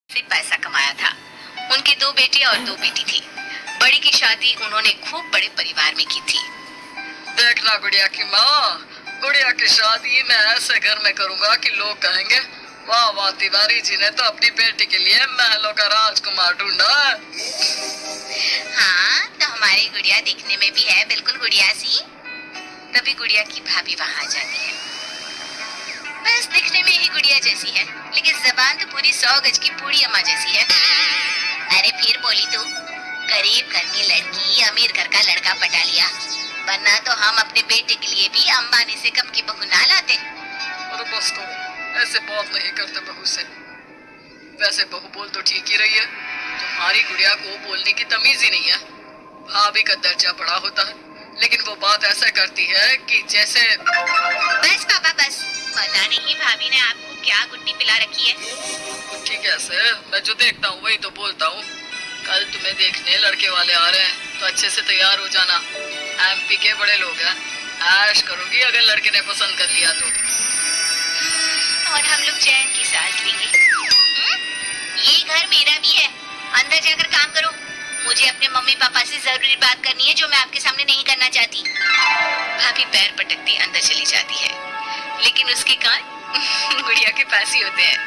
से पैसा कमाया था। उनके 2 बेटे और 2 बेटी थी। बड़ी की शादी उन्होंने खूब बड़े परिवार में की थी। देखना गुड़िया की माँ, गुड़िया की शादी मैं ऐसे घर में करूंगा कि लोग कहेंगे वाह वाह, तिवारी जी ने तो अपनी बेटी के लिए महलों का राजकुमार ढूंढा है। हाँ, तो हमारी गुड़िया दिखने में भी है बिल्कुल गुड़िया सी। तभी गुड़िया की भाभी वहाँ आ जाती है। बस दिखने में ही गुड़िया जैसी है, लेकिन जबान तो पूरी 100 गज की बूढ़ी अम्मा जैसी है। अरे फिर बोली तू, गरीब घर की लड़की अमीर घर का लड़का पटा लिया, वरना तो हम अपने बेटे के लिए भी अंबानी से कम की बहू ना लाते। और बस करो, ऐसे बात नहीं करते बहू से। वैसे बहू बोल तो ठीक ही रही है, तुम्हारी गुड़िया को बोलने की तमीज ही नहीं है। भाभी का दर्जा बड़ा होता है, लेकिन वो बात ऐसा करती है कि जैसे। बस पापा बस, पता नहीं भाभी ने आपको क्या गुट्टी पिला रखी है। गुट्टी कैसे, मैं जो देखता हूँ वही तो बोलता हूँ। कल तुम्हें देखने लड़के वाले आ रहे हैं, तो अच्छे से तैयार हो जाना। एमपी के बड़े लोग हैं, ऐश करोगी अगर लड़के ने पसंद कर लिया तो। और हम लोग चैन की सांस लेंगे। ये घर मेरा भी है, अंदर जाकर काम करो। मुझे अपने मम्मी पापा से जरूरी बात करनी है जो मैं आपके सामने नहीं करना चाहती। भाभी पैर पटकती अंदर चली जाती है, लेकिन उसके कान गुड़िया के पास ही होते हैं।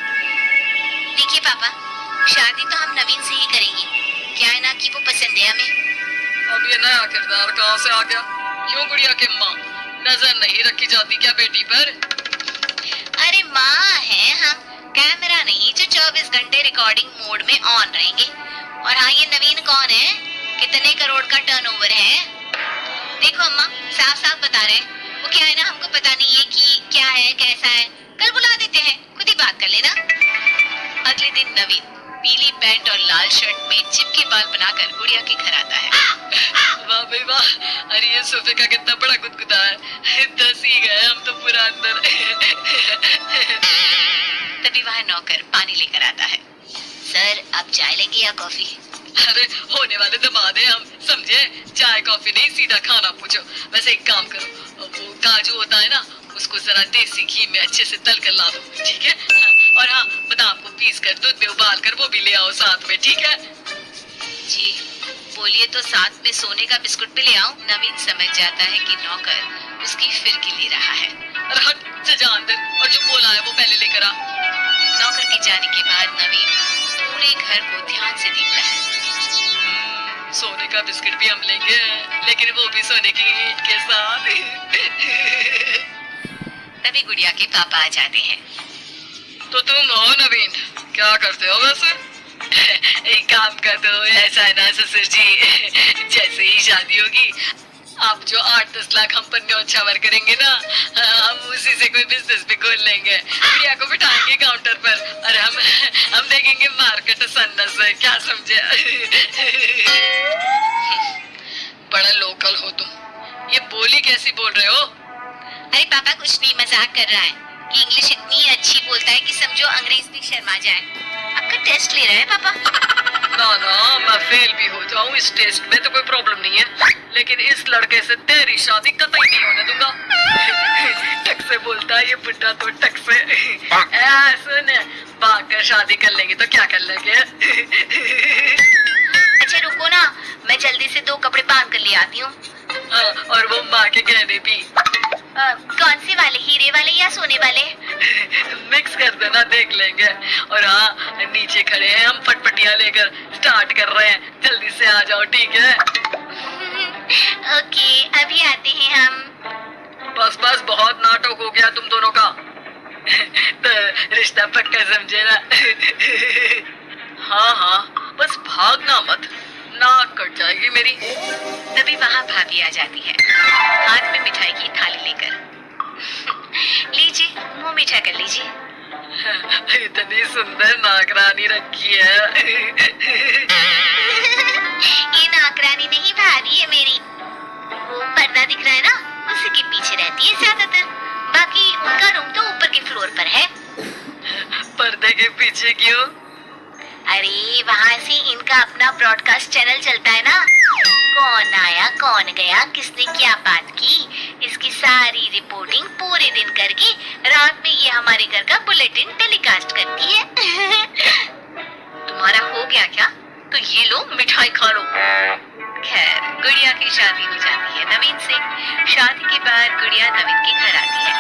देखिए पापा, शादी तो हम नवीन से ही करेंगे। क्या है ना कि वो पसंद है हमें। अब ये नया किरदार कहाँ से आ गया? क्यों गुड़िया की माँ, नजर नहीं रखी जाती क्या बेटी पर? अरे माँ है हम, कैमरा नहीं जो 24 घंटे रिकॉर्डिंग मोड में ऑन रहेंगे। और हाँ, ये नवीन कौन है, कितने करोड़ का टर्नओवर है? देखो अम्मा, साफ साफ बता रहे हैं। वो क्या है ना, हमको पता नहीं है कि क्या है कैसा है। कल बुला देते हैं, खुद ही बात कर लेना। अगले दिन नवीन पीली पैंट और लाल शर्ट में चिपके बाल बनाकर गुड़िया के घर आता है। वाह भाई वाह, अरे ये सोफे का कितना बड़ा गुदगुदा है। दस ही गए हम तो पूरा अंदर। तभी वह नौकर पानी लेकर आता है। सर, आप चाय लेंगे या कॉफी? अरे होने वाले दामाद हैं हम, समझे? चाय कॉफी नहीं, सीधा खाना पूछो। वैसे एक काम करो, वो काजू होता है ना, उसको जरा देसी घी में अच्छे से तल कर ला दो, ठीक है? और हाँ, बादाम को पीस कर दूध में उबाल कर वो भी ले आओ साथ में, ठीक है? जी बोलिए, तो साथ में सोने का बिस्कुट भी ले आऊं? नवीन समझ जाता है कि नौकर उसकी फिरकी ले रहा है। अरे हट, जा अंदर, और जो बोला है वो पहले लेकर आ। नौकर के जाने के बाद नवीन पूरे घर को ध्यान से देखता है। सोने का बिस्किट भी हम लेंगे, लेकिन वो भी सोने की ईंट के साथ। तभी गुड़िया के पापा आ जाते हैं। तो तुम हो नवीन, क्या करते हो वैसे? एक काम कर दो, ऐसा है ना ससुर जी, जैसे ही शादी होगी आप जो 8-10 लाख हम पर न्योछावर करेंगे ना, हम उसी से कोई बिजनेस भी खोल लेंगे। गुड़िया को बिठाएंगे काउंटर पर और हम देखेंगे मार्केट सन्नस है, क्या समझे? बड़ा लोकल हो तुम, ये बोली कैसी बोल रहे हो? अरे पापा कुछ नहीं, मजाक कर रहा है कि इंग्लिश इतनी अच्छी बोलता है कि समझो अंग्रेज भी शर्मा जाए। आपका टेस्ट ले रहा है पापा? ना ना, मैं फेल भी हो जाऊं इस टेस्ट में तो कोई प्रॉब्लम नहीं है, लेकिन इस लड़के से तेरी शादी कतई नहीं होने दूंगा। टक से बोलता है ये बुड्ढा तो, टक से। सुन, भाग कर शादी कर लेंगे तो क्या कर लेंगे? अच्छा रुको ना, मैं जल्दी से 2 कपड़े बांध कर ले आती हूँ। और वो माँ के गहने भी। कौन से वाले, हीरे वाले या सोने वाले? मिक्स कर देना, देख लेंगे। और हाँ, नीचे खड़े हैं हम, फटफटिया लेकर स्टार्ट कर रहे हैं, जल्दी से आ जाओ, ठीक है? ओके, अभी आते हैं हम। बस बस, बहुत नाटक हो गया तुम दोनों का। तो रिश्ता पक्का समझे ना? हाँ हाँ, बस भागना मत, नाक कट जाएगी मेरी। तभी वहाँ भाभी आ जाती है, हाथ में मिठाई की थाली लेकर। लीजिए, मुंह मीठा कर लीजिए। इतनी सुंदर नाकरानी रखी है। ये नाकरानी नहीं, भाभी है मेरी। वो पर्दा दिख रहा है ना, उसी के पीछे रहती है ज्यादातर। बाकी उनका रूम तो ऊपर के फ्लोर पर है। पर्दे के पीछे क्यों? अरे वहाँ से इनका अपना ब्रॉडकास्ट चैनल चलता है ना, कौन आया कौन गया, किसने क्या बात की, इसकी सारी रिपोर्टिंग पूरे दिन करके रात में ये हमारे घर का बुलेटिन टेलीकास्ट करती है। गया क्या? तो ये लो मिठाई खा लो। खैर गुड़िया की शादी हो जाती है नवीन से। शादी के बाद गुड़िया नवीन के घर आती है।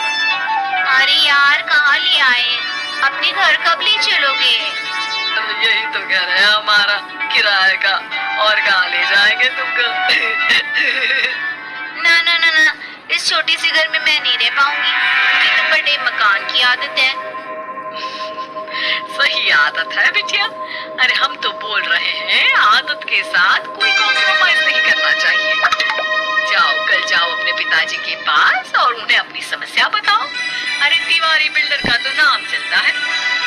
अरे यार कहाँ ले आए? अपने घर कब ले चलोगे? यही तो घर है हमारा किराए का, और कहाँ ले जाएंगे तुमको? ना ना ना ना, इस छोटे से घर में मैं नहीं रह पाऊंगी। मुझे तो बड़े मकान की आदत है। सही आदत है बिटिया। अरे हम तो बोल रहे हैं आदत के साथ कोई कॉम्प्रोमाइज नहीं करना चाहिए। जाओ कल जाओ अपने पिताजी के पास और उन्हें अपनी समस्या बताओ। अरे तिवारी बिल्डर का तो नाम चलता है,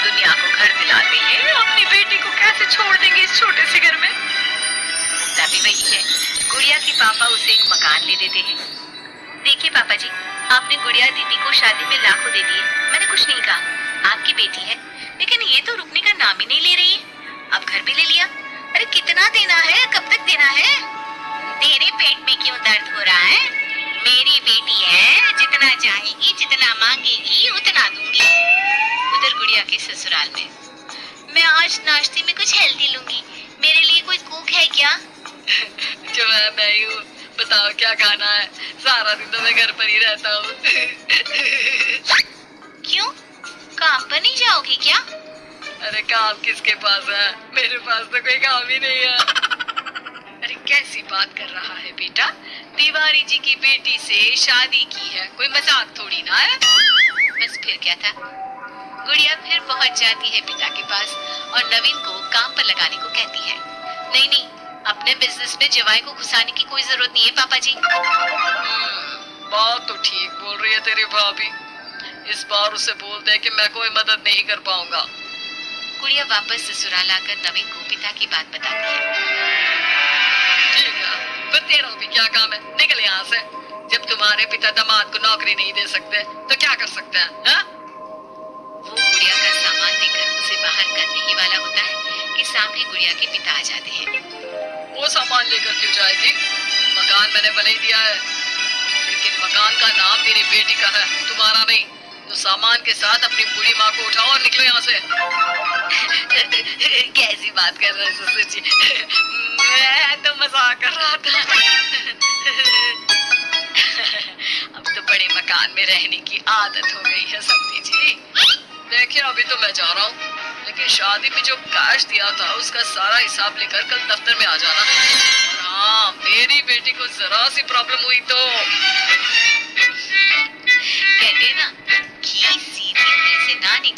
दुनिया को घर दिलाते हैं, अपनी बेटी को कैसे छोड़ देंगे इस छोटे से घर में? मुद्दा भी वही है। गुड़िया के पापा उसे एक मकान ले देते हैं। देखिए पापा जी, आपने गुड़िया दीदी को शादी में लाखों दे दिए, मैंने कुछ नहीं कहा। आपकी बेटी है, लेकिन ये तो रुकने का नाम ही नहीं ले रही है। अब घर भी ले लिया। अरे कितना देना है, कब तक देना है? तेरे पेट में क्यों दर्द हो रहा है? मेरी बेटी है, जितना चाहेगी जितना मांगेगी उतना दूंगी। उधर गुड़िया के ससुराल में, मैं आज नाश्ते में कुछ हेल्दी लूंगी, मेरे लिए कोई कुक है क्या? जो है मैं ही हूँ, बताओ क्या खाना है? सारा दिन तो मैं घर पर ही रहता हूँ। क्यों, काम पर नहीं जाओगी क्या? अरे काम किसके पास है? मेरे पास तो कोई काम ही नहीं है। अरे कैसी बात कर रहा है बेटा? तिवारी जी की बेटी से शादी की है, कोई मजाक थोड़ी ना है। बस फिर क्या था। गुड़िया फिर पहुंच जाती है पिता के पास और नवीन को काम पर लगाने को कहती है। नहीं नहीं, अपने बिजनेस में जवाई को घुसाने की कोई जरूरत नहीं है पापा जी। बात तो ठीक बोल रही है तेरी भाभी। इस बार उसे बोल दे कि मैं कोई मदद नहीं कर पाऊंगा। गुड़िया वापस ससुराल आकर नवीन को पिता की बात बताती है। ठीक है, फिर तेरा भी क्या काम है? निकल यहाँ से। जब तुम्हारे पिता दामाद को नौकरी नहीं दे सकते तो क्या कर सकते हैं? हा? वो गुड़िया का सामान देकर उसे बाहर करने ही वाला होता है कि सामने गुड़िया के पिता आ जाते हैं। वो सामान लेकर क्यों जाएगी? मकान मैंने भले ही दिया है, लेकिन मकान का नाम मेरी बेटी का है, तुम्हारा नहीं। तो सामान के साथ अपनी बूढ़ी माँ को उठाओ और निकलो यहाँ से। कैसी बात कर रहे हैं ससुर जी? मैं तो मजाक कर रहा था। अब तो बड़े मकान में रहने की आदत हो गई है समझी जी। देखिए अभी तो मैं जा रहा हूँ, लेकिन शादी में जो कैश दिया था उसका सारा हिसाब लेकर कल दफ्तर में आ जाना। और हाँ, मेरी बेटी को जरा सी प्रॉब्लम हुई तो कहते हैं ना, घी सीधी उंगली से ना निकले